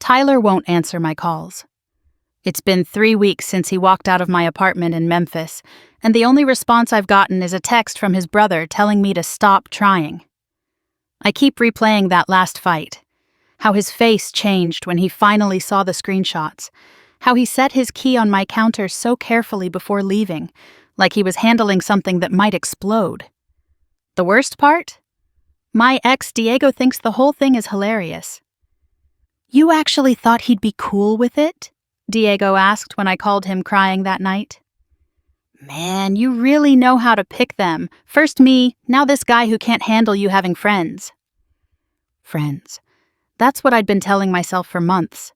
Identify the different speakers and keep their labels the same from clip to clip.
Speaker 1: Tyler won't answer my calls. It's been 3 weeks since he walked out of my apartment in Memphis, and the only response I've gotten is a text from his brother telling me to stop trying. I keep replaying that last fight, how his face changed when he finally saw the screenshots, how he set his key on my counter so carefully before leaving, like he was handling something that might explode. The worst part? My ex Diego thinks the whole thing is hilarious. "You actually thought he'd be cool with it?" Diego asked when I called him crying that night. "Man, you really know how to pick them. First me, now this guy who can't handle you having friends." Friends. That's what I'd been telling myself for months.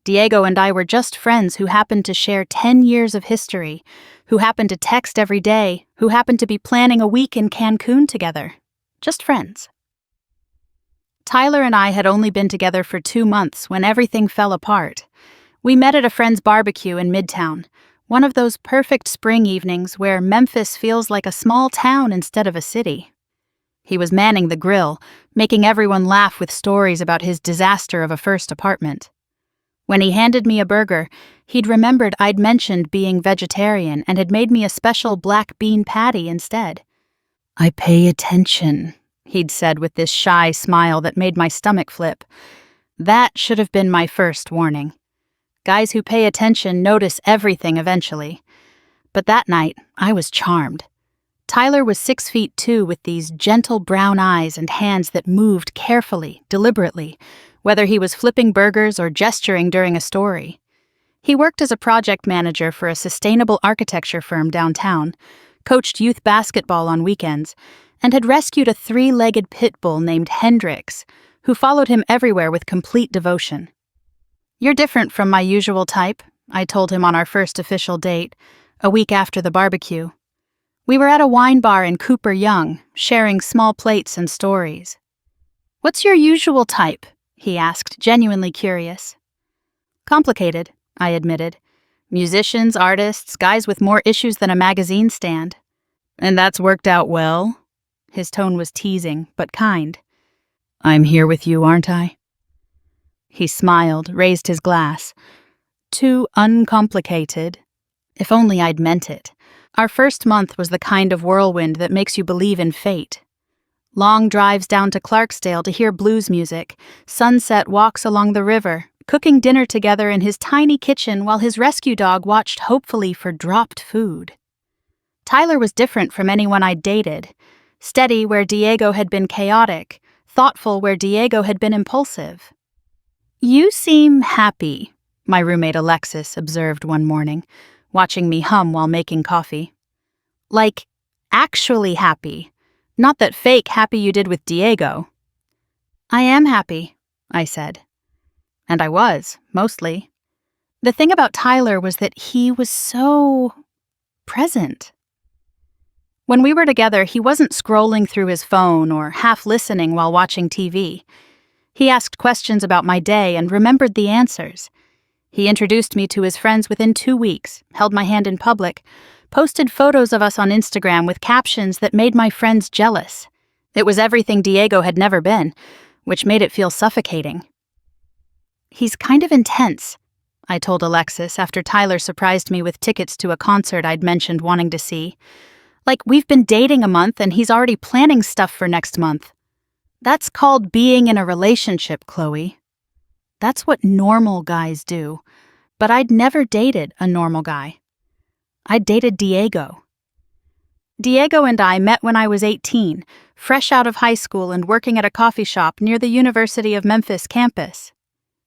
Speaker 1: Diego and I were just friends who happened to share 10 years of history, who happened to text every day, who happened to be planning a week in Cancun together. Just friends. Tyler and I had only been together for 2 months when everything fell apart. We met at a friend's barbecue in Midtown, one of those perfect spring evenings where Memphis feels like a small town instead of a city. He was manning the grill, making everyone laugh with stories about his disaster of a first apartment. When he handed me a burger, he'd remembered I'd mentioned being vegetarian and had made me a special black bean patty instead. "I pay attention," he'd said with this shy smile that made my stomach flip. That should have been my first warning. Guys who pay attention notice everything eventually. But that night, I was charmed. Tyler was 6'2" with these gentle brown eyes and hands that moved carefully, deliberately, whether he was flipping burgers or gesturing during a story. He worked as a project manager for a sustainable architecture firm downtown, coached youth basketball on weekends, and had rescued a 3-legged pit bull named Hendrix, who followed him everywhere with complete devotion. "You're different from my usual type," I told him on our first official date, a week after the barbecue. We were at a wine bar in Cooper Young, sharing small plates and stories. "What's your usual type?" he asked, genuinely curious. "Complicated," I admitted. "Musicians, artists, guys with more issues than a magazine stand." "And that's worked out well?" His tone was teasing, but kind. "I'm here with you, aren't I?" He smiled, raised his glass. "Too uncomplicated." If only I'd meant it. Our first month was the kind of whirlwind that makes you believe in fate. Long drives down to Clarksdale to hear blues music, sunset walks along the river, cooking dinner together in his tiny kitchen while his rescue dog watched hopefully for dropped food. Tyler was different from anyone I'd dated. Steady where Diego had been chaotic, thoughtful where Diego had been impulsive. "You seem happy," my roommate Alexis observed one morning, watching me hum while making coffee. "Like, actually happy. Not that fake happy you did with Diego." "I am happy," I said. And I was, mostly. The thing about Tyler was that he was so present. When we were together, he wasn't scrolling through his phone or half listening while watching TV. He asked questions about my day and remembered the answers. He introduced me to his friends within 2 weeks, held my hand in public, posted photos of us on Instagram with captions that made my friends jealous. It was everything Diego had never been, which made it feel suffocating. "He's kind of intense," I told Alexis after Tyler surprised me with tickets to a concert I'd mentioned wanting to see. "Like, we've been dating a month and he's already planning stuff for next month." "That's called being in a relationship, Chloe." That's what normal guys do. But I'd never dated a normal guy. I'd dated Diego. Diego and I met when I was 18, fresh out of high school and working at a coffee shop near the University of Memphis campus.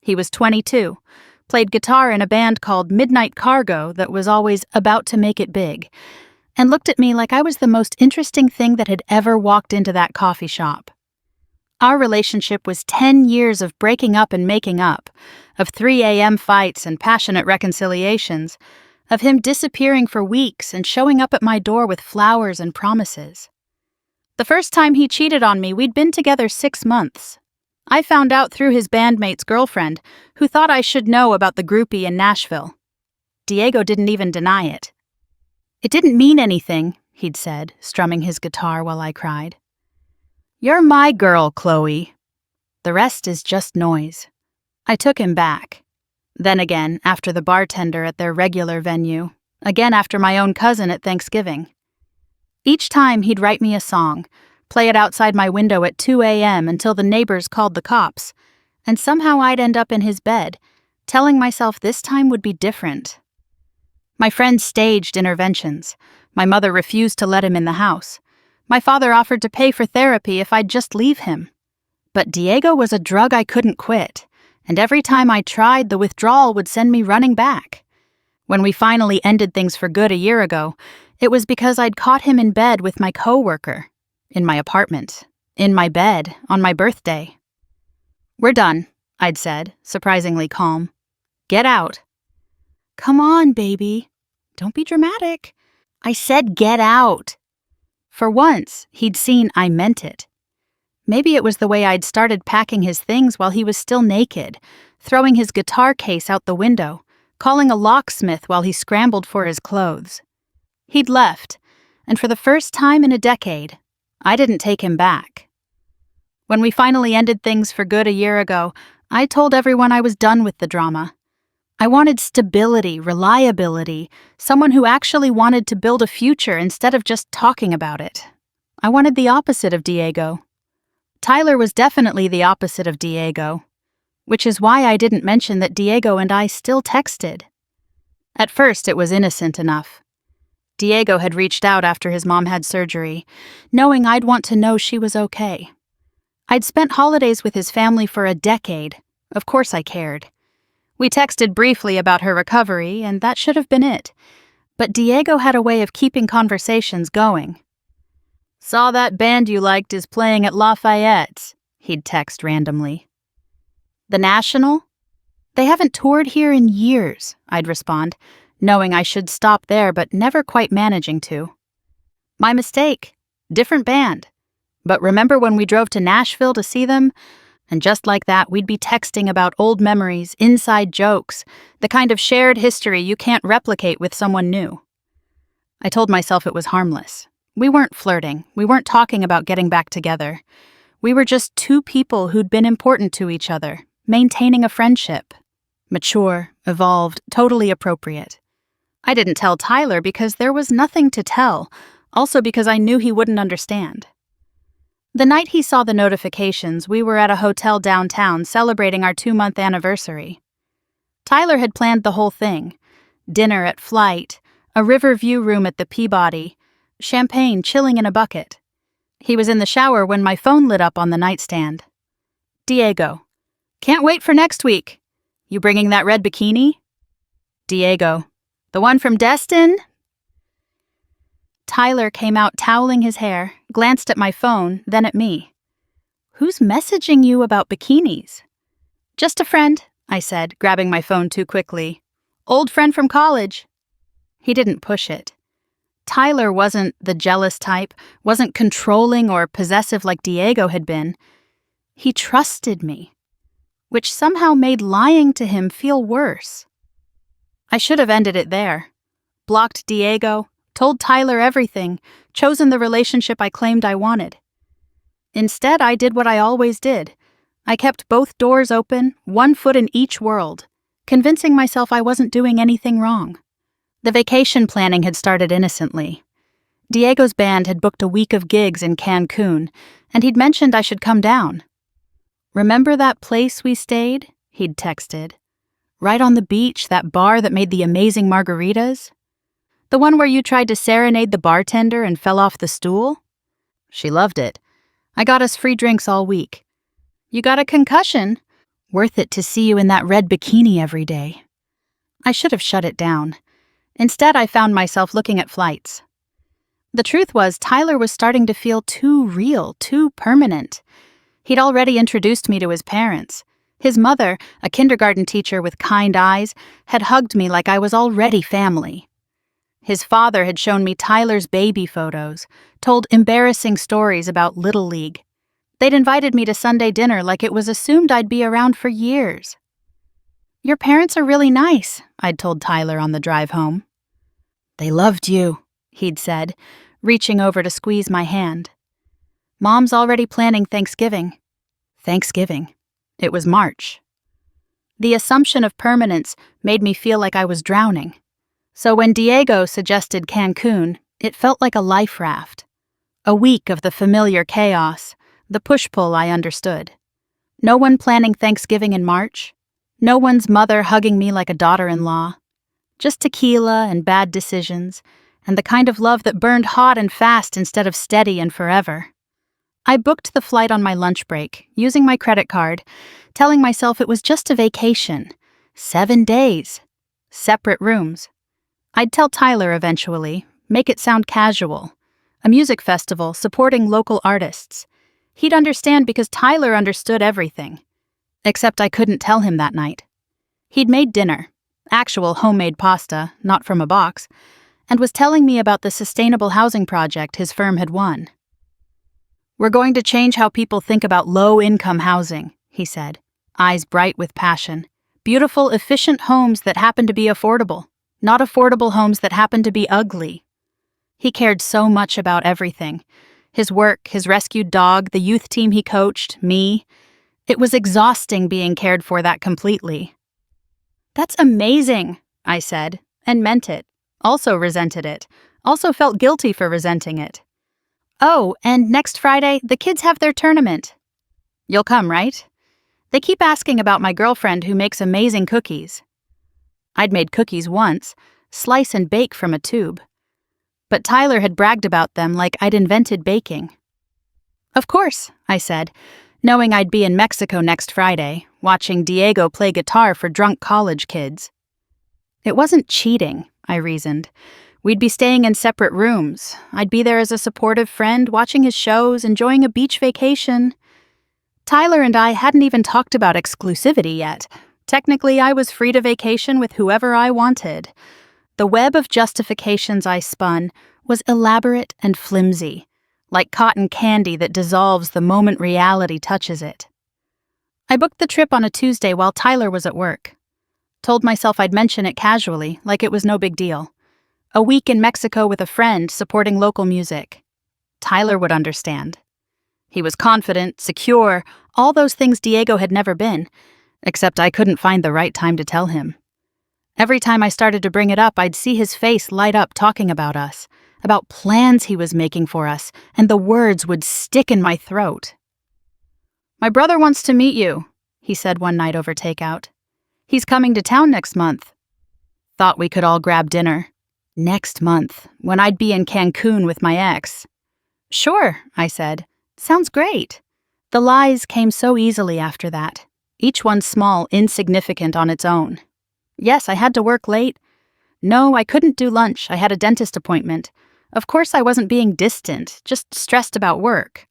Speaker 1: He was 22, played guitar in a band called Midnight Cargo that was always about to make it big, and looked at me like I was the most interesting thing that had ever walked into that coffee shop. Our relationship was 10 years of breaking up and making up, of 3 a.m. fights and passionate reconciliations, of him disappearing for weeks and showing up at my door with flowers and promises. The first time he cheated on me, we'd been together 6 months. I found out through his bandmate's girlfriend, who thought I should know about the groupie in Nashville. Diego didn't even deny it. "It didn't mean anything," he'd said, strumming his guitar while I cried. "You're my girl, Chloe. The rest is just noise." I took him back. Then again, after the bartender at their regular venue. Again after my own cousin at Thanksgiving. Each time he'd write me a song, play it outside my window at 2 a.m. until the neighbors called the cops, and somehow I'd end up in his bed, telling myself this time would be different. My friends staged interventions. My mother refused to let him in the house. My father offered to pay for therapy if I'd just leave him. But Diego was a drug I couldn't quit, and every time I tried, the withdrawal would send me running back. When we finally ended things for good a year ago, it was because I'd caught him in bed with my coworker, in my apartment, in my bed, on my birthday. "We're done," I'd said, surprisingly calm. "Get out." "Come on, baby. Don't be dramatic." I said get out. For once, he'd seen I meant it. Maybe it was the way I'd started packing his things while he was still naked, throwing his guitar case out the window, calling a locksmith while he scrambled for his clothes. He'd left, and for the first time in a decade, I didn't take him back. When we finally ended things for good a year ago, I told everyone I was done with the drama. I wanted stability, reliability, someone who actually wanted to build a future instead of just talking about it. I wanted the opposite of Diego. Tyler was definitely the opposite of Diego, which is why I didn't mention that Diego and I still texted. At first, it was innocent enough. Diego had reached out after his mom had surgery, knowing I'd want to know she was okay. I'd spent holidays with his family for a decade. Of course I cared. We texted briefly about her recovery, and that should have been it. But Diego had a way of keeping conversations going. "Saw that band you liked is playing at Lafayette's," he'd text randomly. "The National? They haven't toured here in years," I'd respond, knowing I should stop there but never quite managing to. "My mistake. Different band. But remember when we drove to Nashville to see them? And just like that, we'd be texting about old memories, inside jokes, the kind of shared history you can't replicate with someone new." I told myself it was harmless. We weren't flirting. We weren't talking about getting back together. We were just two people who'd been important to each other, maintaining a friendship. Mature, evolved, totally appropriate. I didn't tell Tyler because there was nothing to tell, also because I knew he wouldn't understand. The night he saw the notifications, we were at a hotel downtown celebrating our 2-month anniversary. Tyler had planned the whole thing. Dinner at Flight, a river view room at the Peabody, champagne chilling in a bucket. He was in the shower when my phone lit up on the nightstand. "Diego, can't wait for next week. You bringing that red bikini?" "Diego, the one from Destin?" Tyler came out toweling his hair, glanced at my phone, then at me. "Who's messaging you about bikinis?" "Just a friend," I said, grabbing my phone too quickly. "Old friend from college." He didn't push it. Tyler wasn't the jealous type, wasn't controlling or possessive like Diego had been. He trusted me, which somehow made lying to him feel worse. I should have ended it there. Blocked Diego, told Tyler everything, chosen the relationship I claimed I wanted. Instead, I did what I always did. I kept both doors open, one foot in each world, convincing myself I wasn't doing anything wrong. The vacation planning had started innocently. Diego's band had booked a week of gigs in Cancun, and he'd mentioned I should come down. "Remember that place we stayed?" he'd texted. "Right on the beach, that bar that made the amazing margaritas? The one where you tried to serenade the bartender and fell off the stool? She loved it. I got us free drinks all week. You got a concussion? Worth it to see you in that red bikini every day." I should have shut it down. Instead, I found myself looking at flights. The truth was, Tyler was starting to feel too real, too permanent. He'd already introduced me to his parents. His mother, a kindergarten teacher with kind eyes, had hugged me like I was already family. His father had shown me Tyler's baby photos, told embarrassing stories about Little League. They'd invited me to Sunday dinner like it was assumed I'd be around for years. "Your parents are really nice," I'd told Tyler on the drive home. "They loved you," he'd said, reaching over to squeeze my hand. "Mom's already planning Thanksgiving." Thanksgiving. It was March. The assumption of permanence made me feel like I was drowning. So when Diego suggested Cancun, it felt like a life raft. A week of the familiar chaos, the push-pull I understood. No one planning Thanksgiving in March. No one's mother hugging me like a daughter-in-law. Just tequila and bad decisions, and the kind of love that burned hot and fast instead of steady and forever. I booked the flight on my lunch break, using my credit card, telling myself it was just a vacation. 7 days. Separate rooms. I'd tell Tyler eventually, make it sound casual. A music festival supporting local artists. He'd understand because Tyler understood everything. Except I couldn't tell him that night. He'd made dinner, actual homemade pasta, not from a box, and was telling me about the sustainable housing project his firm had won. "We're going to change how people think about low-income housing," he said, eyes bright with passion. "Beautiful, efficient homes that happen to be affordable, not affordable homes that happen to be ugly." He cared so much about everything. His work, his rescued dog, the youth team he coached, me. It was exhausting being cared for that completely. "That's amazing," I said, and meant it. Also resented it. Also felt guilty for resenting it. "Oh, and next Friday, the kids have their tournament. You'll come, right? They keep asking about my girlfriend who makes amazing cookies." I'd made cookies once, slice and bake from a tube. But Tyler had bragged about them like I'd invented baking. "Of course," I said, knowing I'd be in Mexico next Friday, watching Diego play guitar for drunk college kids. It wasn't cheating, I reasoned. We'd be staying in separate rooms. I'd be there as a supportive friend, watching his shows, enjoying a beach vacation. Tyler and I hadn't even talked about exclusivity yet. Technically, I was free to vacation with whoever I wanted. The web of justifications I spun was elaborate and flimsy, like cotton candy that dissolves the moment reality touches it. I booked the trip on a Tuesday while Tyler was at work. Told myself I'd mention it casually, like it was no big deal. A week in Mexico with a friend supporting local music. Tyler would understand. He was confident, secure, all those things Diego had never been, except I couldn't find the right time to tell him. Every time I started to bring it up, I'd see his face light up talking about us, about plans he was making for us, and the words would stick in my throat. "My brother wants to meet you," he said one night over takeout. "He's coming to town next month." Thought we could all grab dinner. Next month, when I'd be in Cancun with my ex. "Sure," I said. "Sounds great." The lies came so easily after that, each one small, insignificant on its own. Yes, I had to work late. No, I couldn't do lunch. I had a dentist appointment. Of course I wasn't being distant, just stressed about work.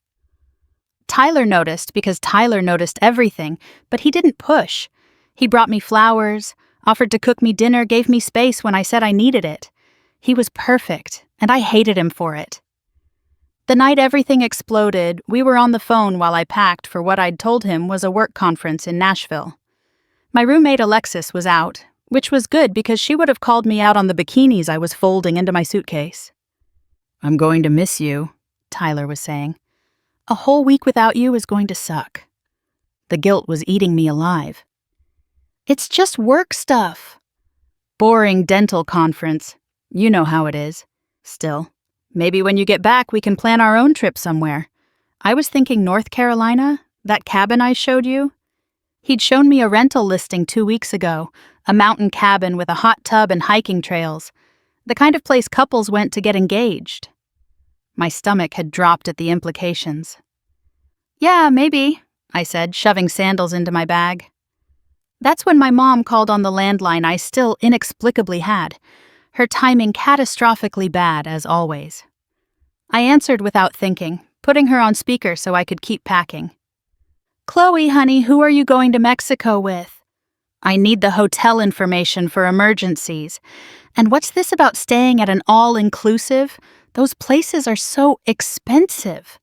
Speaker 1: Tyler noticed because Tyler noticed everything, but he didn't push. He brought me flowers, offered to cook me dinner, gave me space when I said I needed it. He was perfect, and I hated him for it. The night everything exploded, we were on the phone while I packed for what I'd told him was a work conference in Nashville. My roommate Alexis was out, which was good because she would have called me out on the bikinis I was folding into my suitcase. "I'm going to miss you," Tyler was saying. "A whole week without you is going to suck." The guilt was eating me alive. "It's just work stuff." "Boring dental conference. You know how it is. Still, maybe when you get back we can plan our own trip somewhere. I was thinking North Carolina, that cabin I showed you." He'd shown me a rental listing 2 weeks ago, a mountain cabin with a hot tub and hiking trails, the kind of place couples went to get engaged. My stomach had dropped at the implications. "Yeah, maybe," I said, shoving sandals into my bag. That's when my mom called on the landline I still inexplicably had, her timing catastrophically bad as always. I answered without thinking, putting her on speaker so I could keep packing. "Chloe, honey, who are you going to Mexico with?" "I need the hotel information for emergencies. And what's this about staying at an all-inclusive? Those places are so expensive."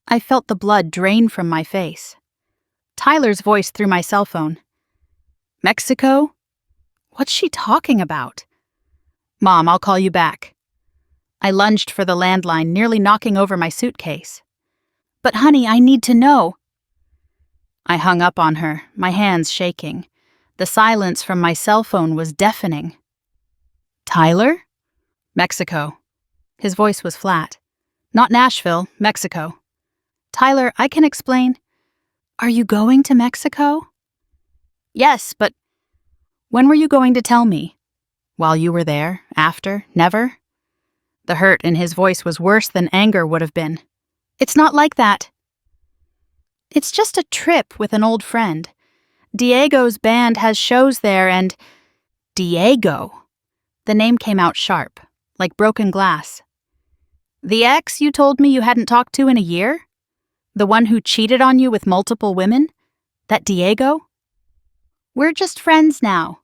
Speaker 1: I felt the blood drain from my face. Tyler's voice through my cell phone. "Mexico? What's she talking about?" "Mom, I'll call you back." I lunged for the landline, nearly knocking over my suitcase. "But honey, I need to know." I hung up on her, my hands shaking. The silence from my cell phone was deafening. Tyler? Mexico. His voice was flat. Not Nashville, Mexico. Tyler, I can explain. Are you going to Mexico? Yes, but when were you going to tell me? While you were there? After? Never? The hurt in his voice was worse than anger would have been. It's not like that. It's just a trip with an old friend. Diego's band has shows there and... Diego. The name came out sharp, like broken glass. The ex you told me you hadn't talked to in a year? The one who cheated on you with multiple women? That Diego? We're just friends now.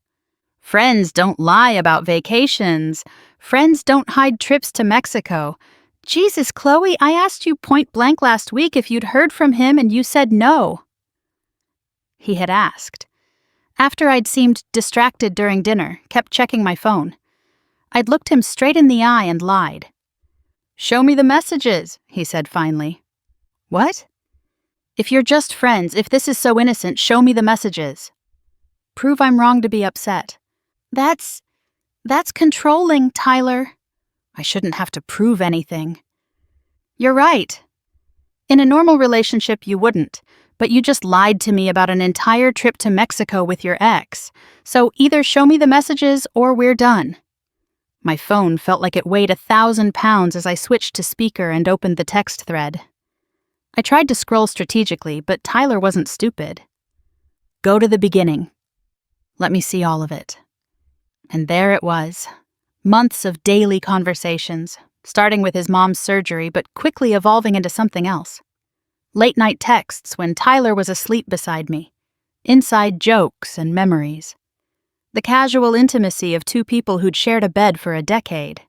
Speaker 1: Friends don't lie about vacations. Friends don't hide trips to Mexico. Jesus, Chloe, I asked you point blank last week if you'd heard from him and you said no. He had asked. After I'd seemed distracted during dinner, kept checking my phone. I'd looked him straight in the eye and lied. Show me the messages, he said finally. What? If you're just friends, if this is so innocent, show me the messages. Prove I'm wrong to be upset. That's controlling, Tyler. I shouldn't have to prove anything. You're right. In a normal relationship, you wouldn't, but you just lied to me about an entire trip to Mexico with your ex. So either show me the messages or we're done. My phone felt like it weighed 1,000 pounds as I switched to speaker and opened the text thread. I tried to scroll strategically, but Tyler wasn't stupid. Go to the beginning. Let me see all of it. And there it was. Months of daily conversations, starting with his mom's surgery, but quickly evolving into something else. Late-night texts when Tyler was asleep beside me. Inside jokes and memories. The casual intimacy of two people who'd shared a bed for a decade.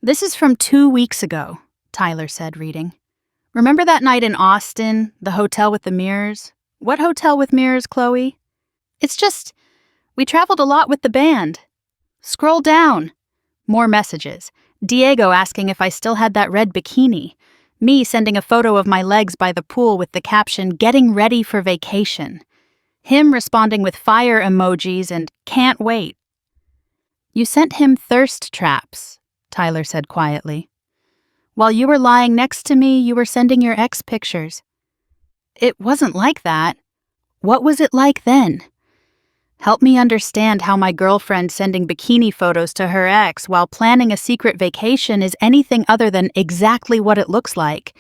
Speaker 1: This is from 2 weeks ago, Tyler said, reading. Remember that night in Austin, the hotel with the mirrors? What hotel with mirrors, Chloe? It's just, we traveled a lot with the band. Scroll down. More messages. Diego asking if I still had that red bikini. Me sending a photo of my legs by the pool with the caption, "Getting ready for vacation." Him responding with fire emojis and "can't wait." You sent him thirst traps, Tyler said quietly. While you were lying next to me, you were sending your ex pictures. It wasn't like that. What was it like then? Help me understand how my girlfriend sending bikini photos to her ex while planning a secret vacation is anything other than exactly what it looks like.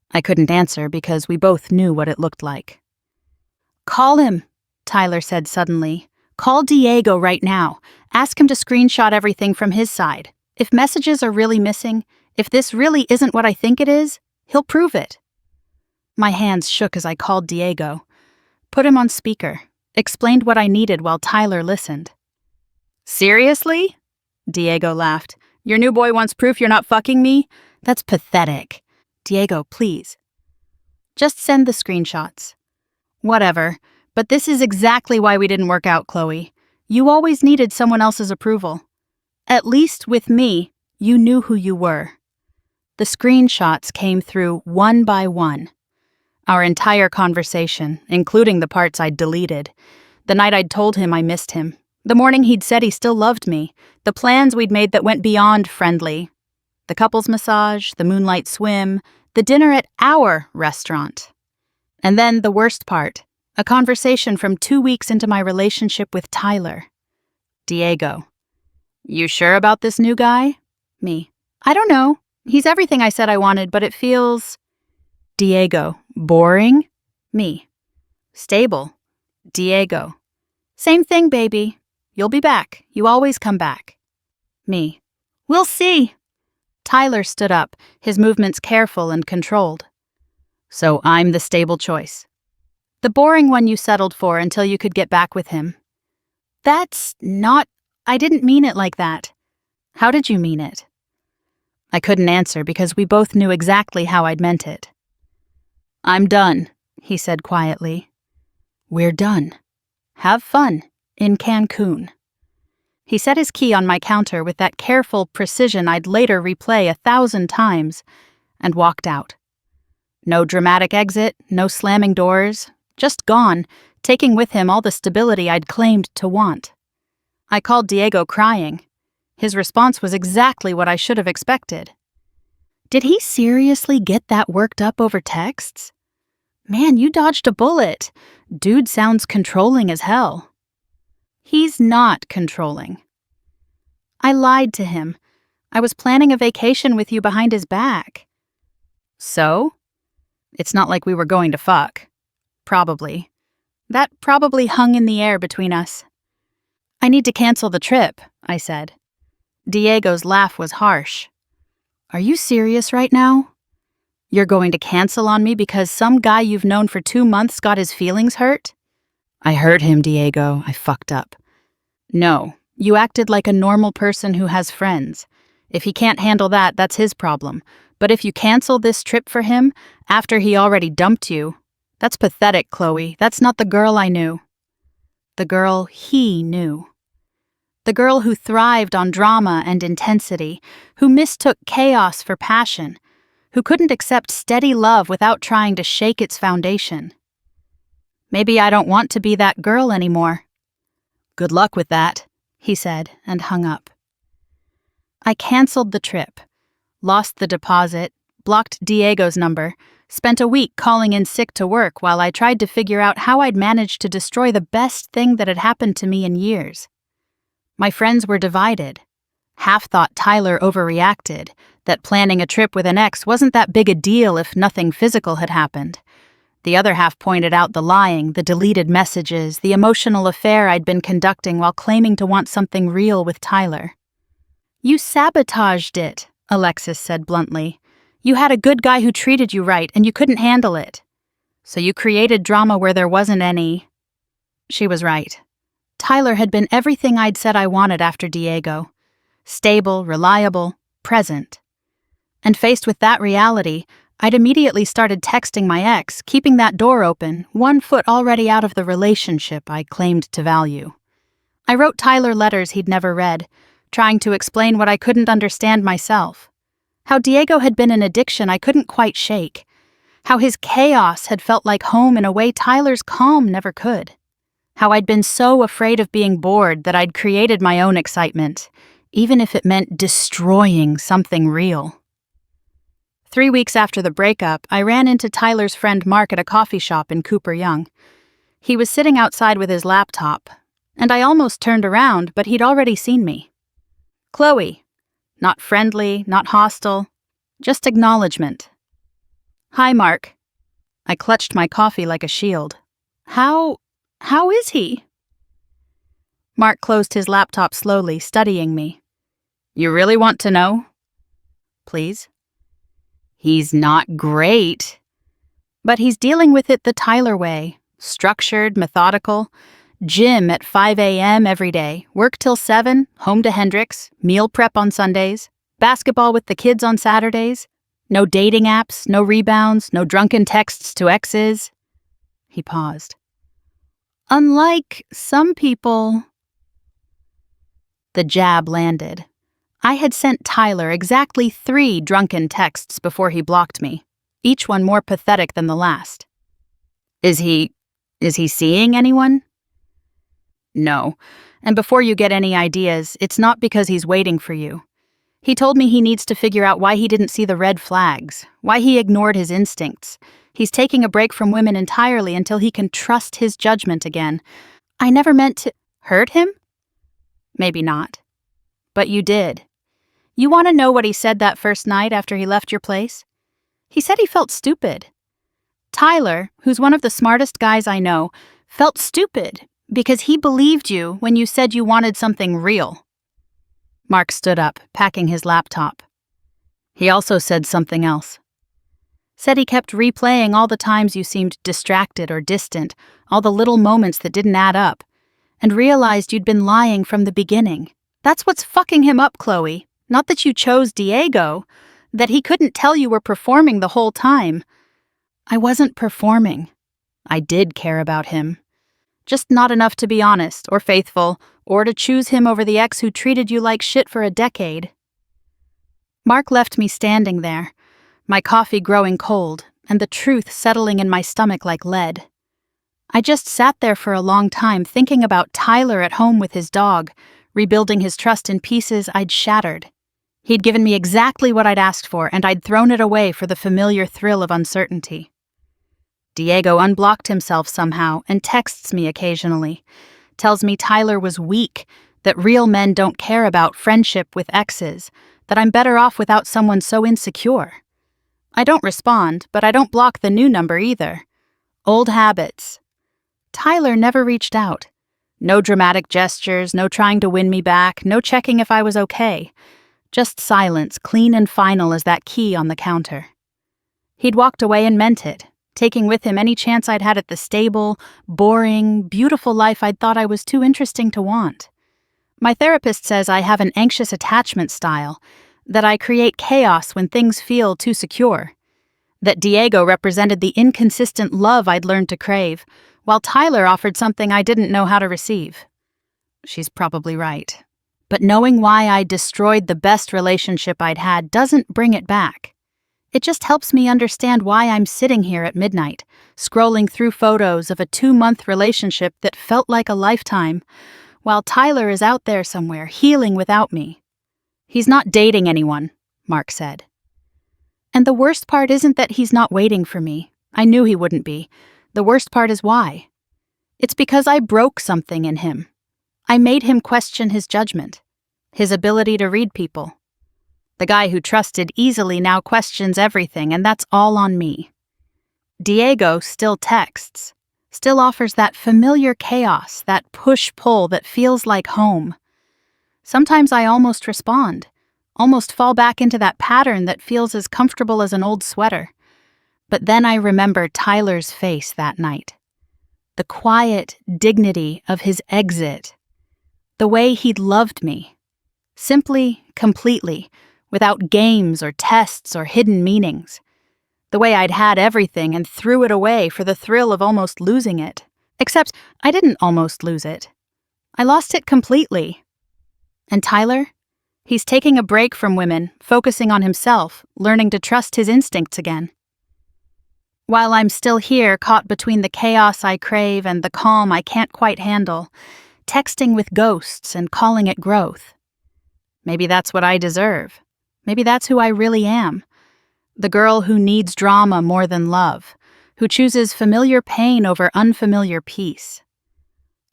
Speaker 1: I couldn't answer because we both knew what it looked like. Call him, Tyler said suddenly. Call Diego right now. Ask him to screenshot everything from his side. If messages are really missing, if this really isn't what I think it is, he'll prove it. My hands shook as I called Diego. Put him on speaker. Explained what I needed while Tyler listened. Seriously? Diego laughed. Your new boy wants proof you're not fucking me? That's pathetic. Diego, please. Just send the screenshots. Whatever, but this is exactly why we didn't work out, Chloe. You always needed someone else's approval. At least with me, you knew who you were. The screenshots came through one by one. Our entire conversation, including the parts I'd deleted. The night I'd told him I missed him. The morning he'd said he still loved me. The plans we'd made that went beyond friendly. The couple's massage, the moonlight swim, the dinner at our restaurant. And then the worst part, a conversation from 2 weeks into my relationship with Tyler. Diego. You sure about this new guy? Me. I don't know. He's everything I said I wanted, but it feels... Diego. Boring? Me. Stable. Diego. Same thing, baby. You'll be back. You always come back. Me. We'll see. Tyler stood up, his movements careful and controlled. So I'm the stable choice. The boring one you settled for until you could get back with him. That's not... I didn't mean it like that. How did you mean it? I couldn't answer because we both knew exactly how I'd meant it. I'm done, he said quietly. We're done. Have fun in Cancun. He set his key on my counter with that careful precision I'd later replay 1,000 times and walked out. No dramatic exit, no slamming doors, Just gone, taking with him all the stability I'd claimed to want. I called Diego crying. His response was exactly what I should have expected. Did he seriously get that worked up over texts? Man, you dodged a bullet. Dude sounds controlling as hell. He's not controlling. I lied to him. I was planning a vacation with you behind his back. So? It's not like we were going to fuck. Probably. That probably hung in the air between us. I need to cancel the trip, I said. Diego's laugh was harsh. Are you serious right now? You're going to cancel on me because some guy you've known for 2 months got his feelings hurt? I hurt him, Diego. I fucked up. No, you acted like a normal person who has friends. If he can't handle that, that's his problem. But if you cancel this trip for him, after he already dumped you, that's pathetic, Chloe. That's not the girl I knew. The girl he knew. The girl who thrived on drama and intensity, who mistook chaos for passion, who couldn't accept steady love without trying to shake its foundation. Maybe I don't want to be that girl anymore. Good luck with that, he said, and hung up. I canceled the trip, lost the deposit, blocked Diego's number, spent a week calling in sick to work while I tried to figure out how I'd managed to destroy the best thing that had happened to me in years. My friends were divided. Half thought Tyler overreacted, that planning a trip with an ex wasn't that big a deal if nothing physical had happened. The other half pointed out the lying, the deleted messages, the emotional affair I'd been conducting while claiming to want something real with Tyler. You sabotaged it, Alexis said bluntly. You had a good guy who treated you right, and you couldn't handle it. So you created drama where there wasn't any. She was right. Tyler had been everything I'd said I wanted after Diego. Stable, reliable, present. And faced with that reality, I'd immediately started texting my ex, keeping that door open, 1 foot already out of the relationship I claimed to value. I wrote Tyler letters he'd never read, trying to explain what I couldn't understand myself. How Diego had been an addiction I couldn't quite shake. How his chaos had felt like home in a way Tyler's calm never could. How I'd been so afraid of being bored that I'd created my own excitement, even if it meant destroying something real. 3 weeks after the breakup, I ran into Tyler's friend Mark at a coffee shop in Cooper Young. He was sitting outside with his laptop, and I almost turned around, but he'd already seen me. Chloe. Not friendly, not hostile, just acknowledgement. Hi, Mark. I clutched my coffee like a shield. How is he? Mark closed his laptop slowly, studying me. You really want to know? Please. He's not great. But he's dealing with it the Tyler way. Structured, methodical. Gym at 5 a.m. every day. Work till 7, home to Hendrix. Meal prep on Sundays. Basketball with the kids on Saturdays. No dating apps, no rebounds, no drunken texts to exes. He paused. Unlike some people... The jab landed. I had sent Tyler exactly 3 drunken texts before he blocked me, each one more pathetic than the last. Is he seeing anyone? No, and before you get any ideas, it's not because he's waiting for you. He told me he needs to figure out why he didn't see the red flags, why he ignored his instincts. He's taking a break from women entirely until he can trust his judgment again. I never meant to hurt him? Maybe not. But you did. You want to know what he said that first night after he left your place? He said he felt stupid. Tyler, who's one of the smartest guys I know, felt stupid because he believed you when you said you wanted something real. Mark stood up, packing his laptop. He also said something else. Said he kept replaying all the times you seemed distracted or distant, all the little moments that didn't add up, and realized you'd been lying from the beginning. That's what's fucking him up, Chloe. Not that you chose Diego, that he couldn't tell you were performing the whole time. I wasn't performing. I did care about him. Just not enough to be honest or faithful, or to choose him over the ex who treated you like shit for a decade. Mark left me standing there, my coffee growing cold, and the truth settling in my stomach like lead. I just sat there for a long time thinking about Tyler at home with his dog, rebuilding his trust in pieces I'd shattered. He'd given me exactly what I'd asked for, and I'd thrown it away for the familiar thrill of uncertainty. Diego unblocked himself somehow and texts me occasionally. Tells me Tyler was weak, that real men don't care about friendship with exes, that I'm better off without someone so insecure. I don't respond, but I don't block the new number either. Old habits. Tyler never reached out. No dramatic gestures, no trying to win me back, no checking if I was okay. Just silence, clean and final as that key on the counter. He'd walked away and meant it, taking with him any chance I'd had at the stable, boring, beautiful life I'd thought I was too interesting to want. My therapist says I have an anxious attachment style, that I create chaos when things feel too secure, that Diego represented the inconsistent love I'd learned to crave, while Tyler offered something I didn't know how to receive. She's probably right. But knowing why I destroyed the best relationship I'd had doesn't bring it back. It just helps me understand why I'm sitting here at midnight, scrolling through photos of a 2-month relationship that felt like a lifetime, while Tyler is out there somewhere, healing without me. He's not dating anyone, Mark said. And the worst part isn't that he's not waiting for me. I knew he wouldn't be. The worst part is why. It's because I broke something in him. I made him question his judgment, his ability to read people. The guy who trusted easily now questions everything, and that's all on me. Diego still texts, still offers that familiar chaos, that push-pull that feels like home. Sometimes I almost respond, almost fall back into that pattern that feels as comfortable as an old sweater. But then I remember Tyler's face that night. The quiet dignity of his exit. The way he'd loved me. Simply, completely, without games or tests or hidden meanings. The way I'd had everything and threw it away for the thrill of almost losing it. Except I didn't almost lose it. I lost it completely. And Tyler? He's taking a break from women, focusing on himself, learning to trust his instincts again. While I'm still here, caught between the chaos I crave and the calm I can't quite handle, texting with ghosts and calling it growth. Maybe that's what I deserve. Maybe that's who I really am. The girl who needs drama more than love, who chooses familiar pain over unfamiliar peace.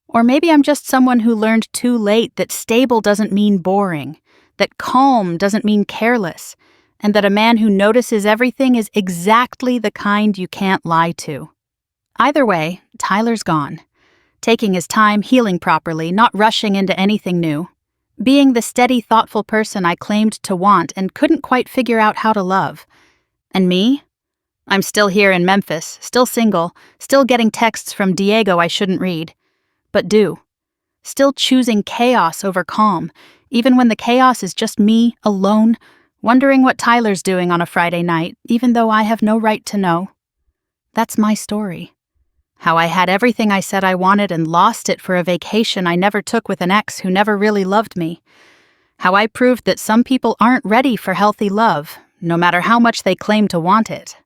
Speaker 1: Or maybe I'm just someone who learned too late that stable doesn't mean boring, that calm doesn't mean careless, and that a man who notices everything is exactly the kind you can't lie to. Either way, Tyler's gone. Taking his time, healing properly, not rushing into anything new. Being the steady, thoughtful person I claimed to want and couldn't quite figure out how to love. And me? I'm still here in Memphis, still single, still getting texts from Diego I shouldn't read. But do. Still choosing chaos over calm, even when the chaos is just me, alone, wondering what Tyler's doing on a Friday night, even though I have no right to know. That's my story. How I had everything I said I wanted and lost it for a vacation I never took with an ex who never really loved me. How I proved that some people aren't ready for healthy love, no matter how much they claim to want it.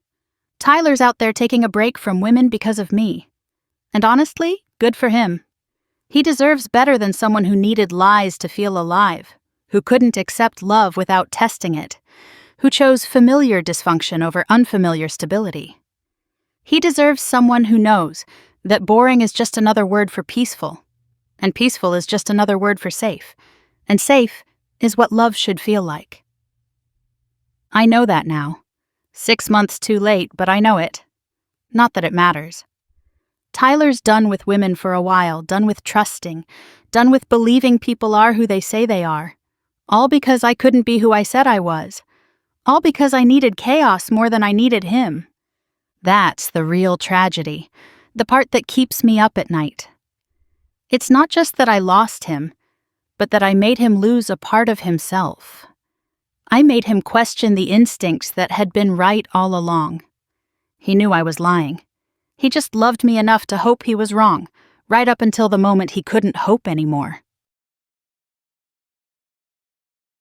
Speaker 1: Tyler's out there taking a break from women because of me. And honestly, good for him. He deserves better than someone who needed lies to feel alive, who couldn't accept love without testing it, who chose familiar dysfunction over unfamiliar stability. He deserves someone who knows that boring is just another word for peaceful, and peaceful is just another word for safe, and safe is what love should feel like. I know that now. 6 months too late, but I know it. Not that it matters. Tyler's done with women for a while, done with trusting, done with believing people are who they say they are. All because I couldn't be who I said I was. All because I needed chaos more than I needed him. That's the real tragedy, the part that keeps me up at night. It's not just that I lost him, but that I made him lose a part of himself. I made him question the instincts that had been right all along. He knew I was lying. He just loved me enough to hope he was wrong, right up until the moment he couldn't hope anymore.